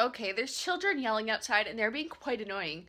Okay, there's children yelling outside and they're being quite annoying.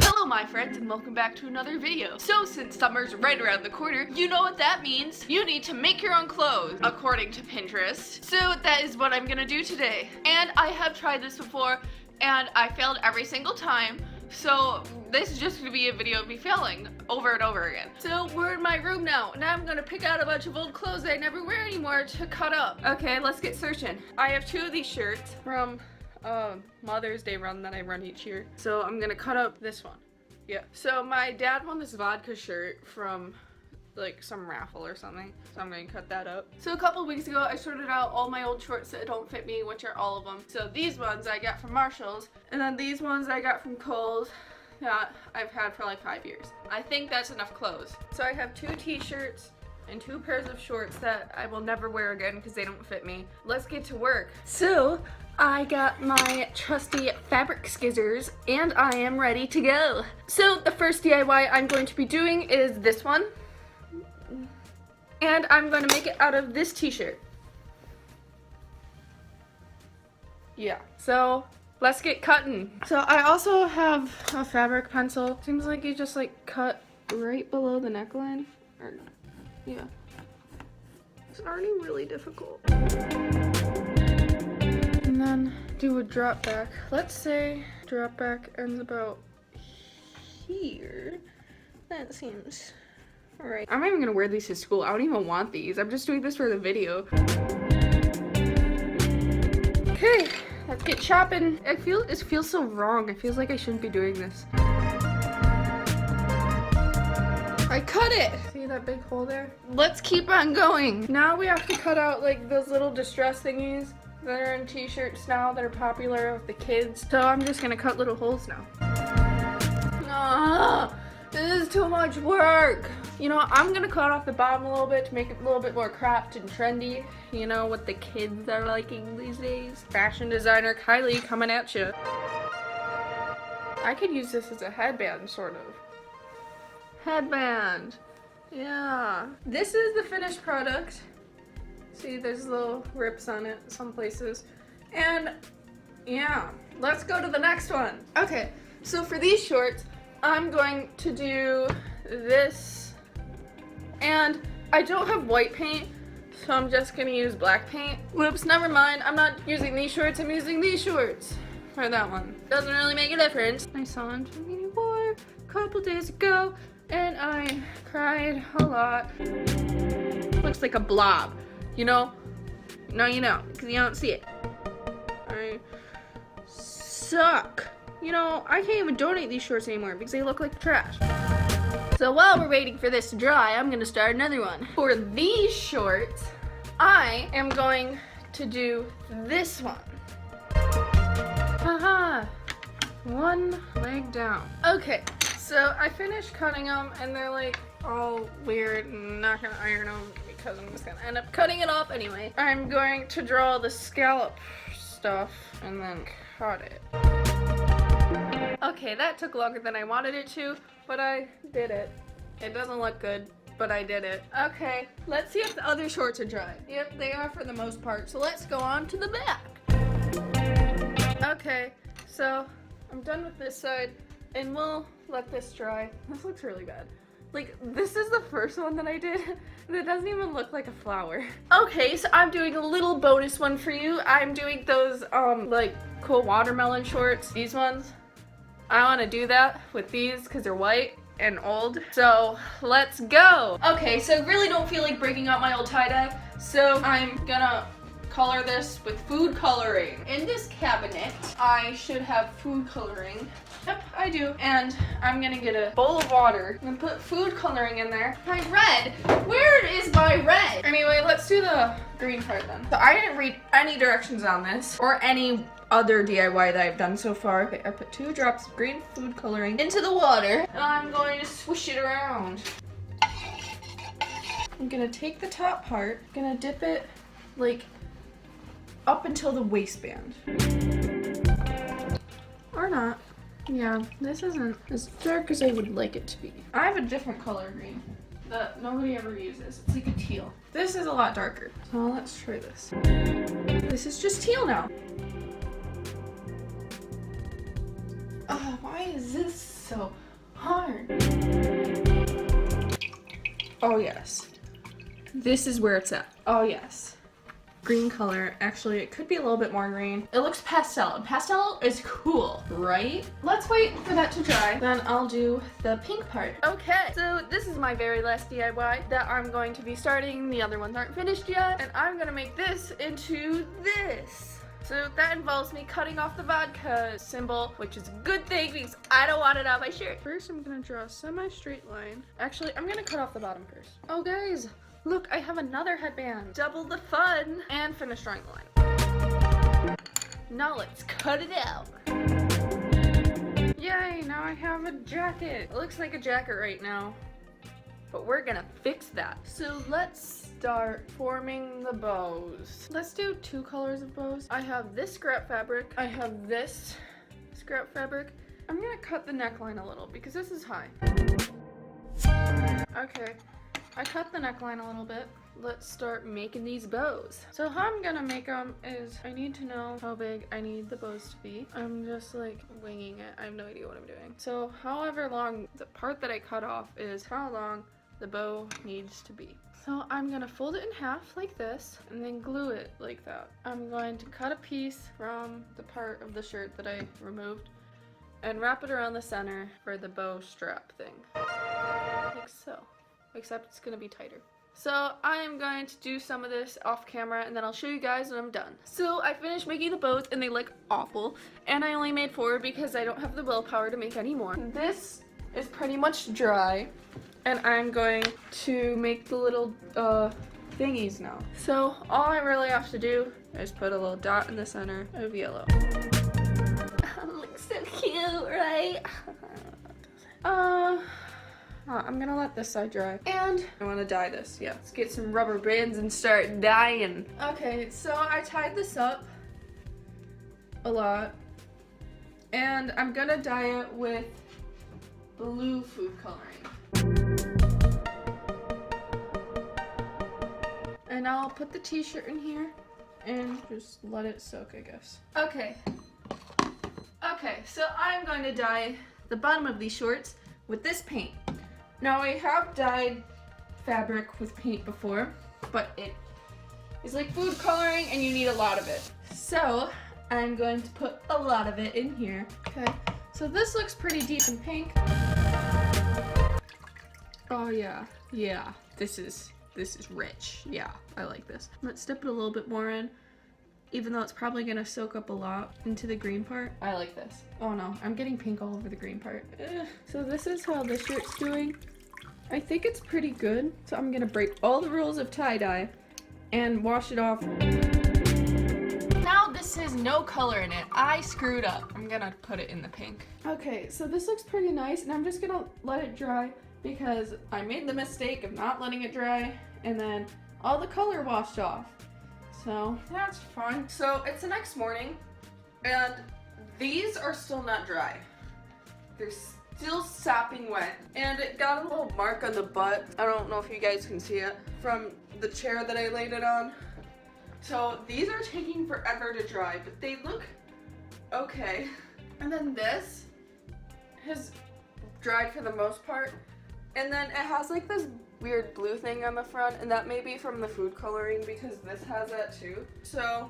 Hello my friends and welcome back to another video. So since summer's right around the corner, you know what that means. You need to make your own clothes, according to Pinterest. So that is what I'm gonna do today. And I have tried this before and I failed every single time. So this is just gonna be a video of me failing over and over again. So we're in my room now, and I'm gonna pick out a bunch of old clothes I never wear anymore to cut up. Okay, let's get searching. I have two of these shirts from Mother's Day run that I run each year. So I'm gonna cut up this one. Yeah. So my dad won this vodka shirt from like some raffle or something, so I'm gonna cut that up. So a couple weeks ago I sorted out all my old shorts that don't fit me, which are all of them. So these ones I got from Marshalls, and then these ones I got from Kohl's that I've had for like 5 years. I think that's enough clothes. So I have two t-shirts and two pairs of shorts that I will never wear again because they don't fit me. Let's get to work. So I got my trusty fabric scissors and I am ready to go. So the first DIY I'm going to be doing is this one. And I'm going to make it out of this t-shirt. Yeah, so let's get cutting. So I also have a fabric pencil. Seems like you just like cut right below the neckline. Or, yeah. It's already really difficult. And then do a drop back. Let's say drop back ends about here. That seems alright. I'm not even gonna wear these to school. I don't even want these. I'm just doing this for the video. Okay, let's get chopping. It feels so wrong. It feels like I shouldn't be doing this. I cut it! See that big hole there? Let's keep on going. Now we have to cut out like those little distress thingies that are in t-shirts now that are popular with the kids. So I'm just gonna cut little holes now. Ah, this is too much work. You know, I'm gonna cut off the bottom a little bit to make it a little bit more cropped and trendy. You know, what the kids are liking these days. Fashion designer Kylie coming at you. I could use this as a headband, sort of. Headband. Yeah. This is the finished product. See, there's little rips on it some places. And yeah, let's go to the next one. Okay, so for these shorts, I'm going to do this. And I don't have white paint, so I'm just gonna use black paint. Whoops, never mind. I'm not using these shorts, I'm using these shorts for that one. Doesn't really make a difference. I saw on Infinity War a couple days ago, and I cried a lot. Looks like a blob, you know? No, you know, because you don't see it. I suck. You know, I can't even donate these shorts anymore because they look like trash. So while we're waiting for this to dry, I'm gonna start another one. For these shorts, I am going to do this one. Haha, one leg down. Okay, so I finished cutting them and they're like all weird and I'm not gonna iron them because I'm just gonna end up cutting it off anyway. I'm going to draw the scallop stuff and then cut it. Okay, that took longer than I wanted it to, but I did it. It doesn't look good, but I did it. Okay, let's see if the other shorts are dry. Yep, they are for the most part, so let's go on to the back. Okay, so I'm done with this side, and we'll let this dry. This looks really bad. Like, this is the first one that I did, and it doesn't even look like a flower. Okay, so I'm doing a little bonus one for you. I'm doing those, like, cool watermelon shorts. These ones. I want to do that with these because they're white and old. So let's go. Okay, so I really don't feel like breaking out my old tie-dye. So I'm gonna color this with food coloring. In this cabinet, I should have food coloring. Yep, I do. And I'm gonna get a bowl of water and put food coloring in there. My red, where is my red? Anyway, let's do the green part then. So I didn't read any directions on this or any other DIY that I've done so far. Okay, I put 2 drops of green food coloring into the water and I'm going to swish it around. I'm gonna take the top part, gonna dip it like up until the waistband. Or not. Yeah, this isn't as dark as I would like it to be. I have a different color green that nobody ever uses. It's like a teal. This is a lot darker. So let's try this. This is just teal now. Oh, why is this so hard? Oh yes. This is where it's at. Oh yes. Green color. Actually, it could be a little bit more green. It looks pastel, and pastel is cool, right? Let's wait for that to dry. Then I'll do the pink part. Okay, so this is my very last DIY that I'm going to be starting. The other ones aren't finished yet, and I'm gonna make this into this. So that involves me cutting off the vodka symbol, which is a good thing because I don't want it on my shirt. First, I'm gonna draw a semi-straight line. Actually, I'm gonna cut off the bottom first. Oh guys, look, I have another headband. Double the fun. And finish drawing the line. Now let's cut it out. Yay, now I have a jacket. It looks like a jacket right now, but we're gonna fix that. So let's start forming the bows. Let's do 2 colors of bows. I have this scrap fabric. I have this scrap fabric. I'm gonna cut the neckline a little because this is high. Okay, I cut the neckline a little bit. Let's start making these bows. So how I'm gonna make them is I need to know how big I need the bows to be. I'm just like winging it. I have no idea what I'm doing. So however long the part that I cut off is how long the bow needs to be. So I'm gonna fold it in half like this and then glue it like that. I'm going to cut a piece from the part of the shirt that I removed and wrap it around the center for the bow strap thing. Like so, except it's gonna be tighter. So I'm going to do some of this off camera and then I'll show you guys when I'm done. So I finished making the bows and they look awful, and I only made 4 because I don't have the willpower to make any more. This is pretty much dry, and I'm going to make the little thingies now. So all I really have to do is put a little dot in the center of yellow. Looks so cute, right? I'm gonna let this side dry. And I wanna dye this, yeah. Let's get some rubber bands and start dyeing. Okay, so I tied this up a lot. And I'm gonna dye it with blue food coloring. And I'll put the t-shirt in here and just let it soak, I guess. Okay. Okay, so I'm going to dye the bottom of these shorts with this paint. Now I have dyed fabric with paint before, but it is like food coloring and you need a lot of it. So I'm going to put a lot of it in here. Okay, so this looks pretty deep in pink. Oh yeah, yeah, this is rich. Yeah, I like this. Let's dip it a little bit more in, even though it's probably gonna soak up a lot into the green part. I like this. Oh no, I'm getting pink all over the green part. Ugh. So this is how this shirt's doing. I think it's pretty good. So I'm gonna break all the rules of tie-dye and wash it off. Now this has no color in it. I screwed up. I'm gonna put it in the pink. Okay, so this looks pretty nice, and I'm just gonna let it dry because I made the mistake of not letting it dry, and then all the color washed off. So that's fun. So it's the next morning, and these are still not dry. They're still sopping wet, and it got a little mark on the butt. I don't know if you guys can see it from the chair that I laid it on. So these are taking forever to dry, but they look okay. And then this has dried for the most part, and then it has like this weird blue thing on the front, and that may be from the food coloring because this has that too. So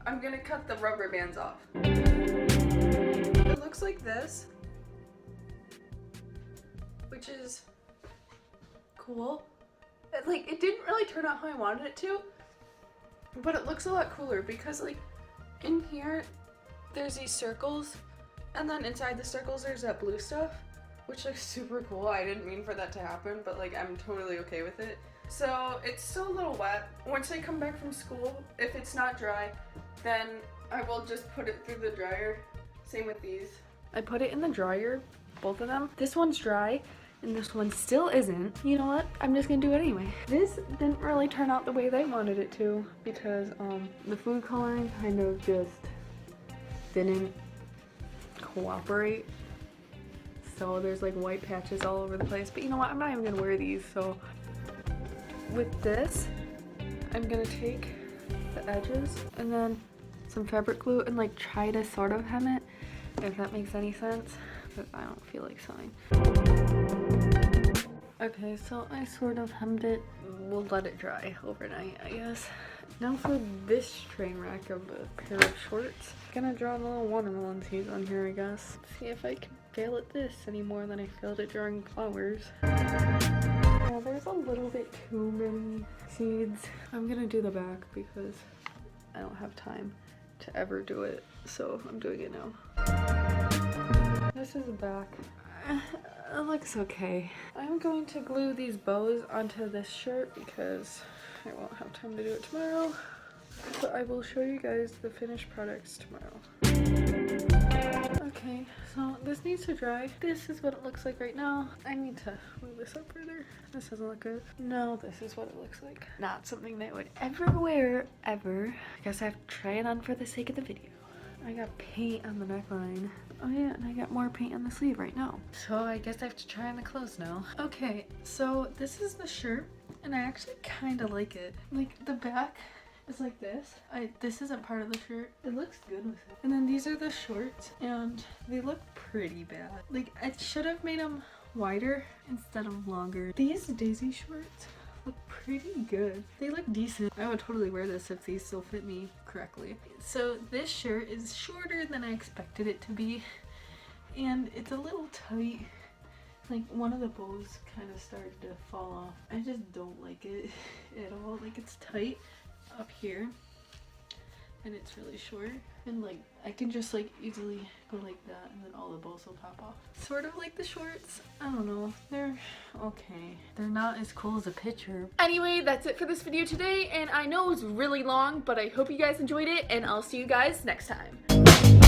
I'm gonna cut the rubber bands off. It looks like this, which is cool. It didn't really turn out how I wanted it to, but it looks a lot cooler because like in here there's these circles, and then inside the circles there's that blue stuff, which looks super cool. I didn't mean for that to happen, but like I'm totally okay with it. So it's still a little wet. Once I come back from school, if it's not dry, then I will just put it through the dryer. Same with these. I put it in the dryer, both of them. This one's dry and this one still isn't. You know what? I'm just gonna do it anyway. This didn't really turn out the way they wanted it to because the food coloring kind of just didn't cooperate. So there's like white patches all over the place, but you know what, I'm not even gonna wear these, so with this, I'm gonna take the edges and then some fabric glue and like try to sort of hem it, if that makes any sense, but I don't feel like sewing. Okay, so I sort of hemmed it. We'll let it dry overnight, I guess. Now for this train wreck of a pair of shorts. I'm gonna draw a little watermelon seeds on here, I guess. See if I can fail at this any more than I failed at drawing flowers. Yeah, there's a little bit too many seeds. I'm gonna do the back because I don't have time to ever do it, so I'm doing it now. This is the back. It looks okay. I'm going to glue these bows onto this shirt because I won't have time to do it tomorrow. But I will show you guys the finished products tomorrow. Okay, so this needs to dry. This is what it looks like right now. I need to move this up further. This doesn't look good. No, this is what it looks like. Not something that I would ever wear, ever. I guess I have to try it on for the sake of the video. I got paint on the neckline. Oh yeah, and I got more paint on the sleeve right now. So I guess I have to try on the clothes now. Okay, so this is the shirt, and I actually kind of like it. Like the back is like this. This isn't part of the shirt. It looks good with it. And then these are the shorts, and they look pretty bad. Like I should have made them wider instead of longer. These Daisy shorts look pretty good. They look decent. I would totally wear this if these still fit me correctly. So this shirt is shorter than I expected it to be, and it's a little tight. Like one of the bows kind of started to fall off. I just don't like it at all. Like it's tight up here and it's really short, and like I can just like easily go like that and then all the bows will pop off. Sort of like the shorts. I don't know, they're okay. They're not as cool as a picture. Anyway, that's it for this video today, and I know it was really long, but I hope you guys enjoyed it, and I'll see you guys next time.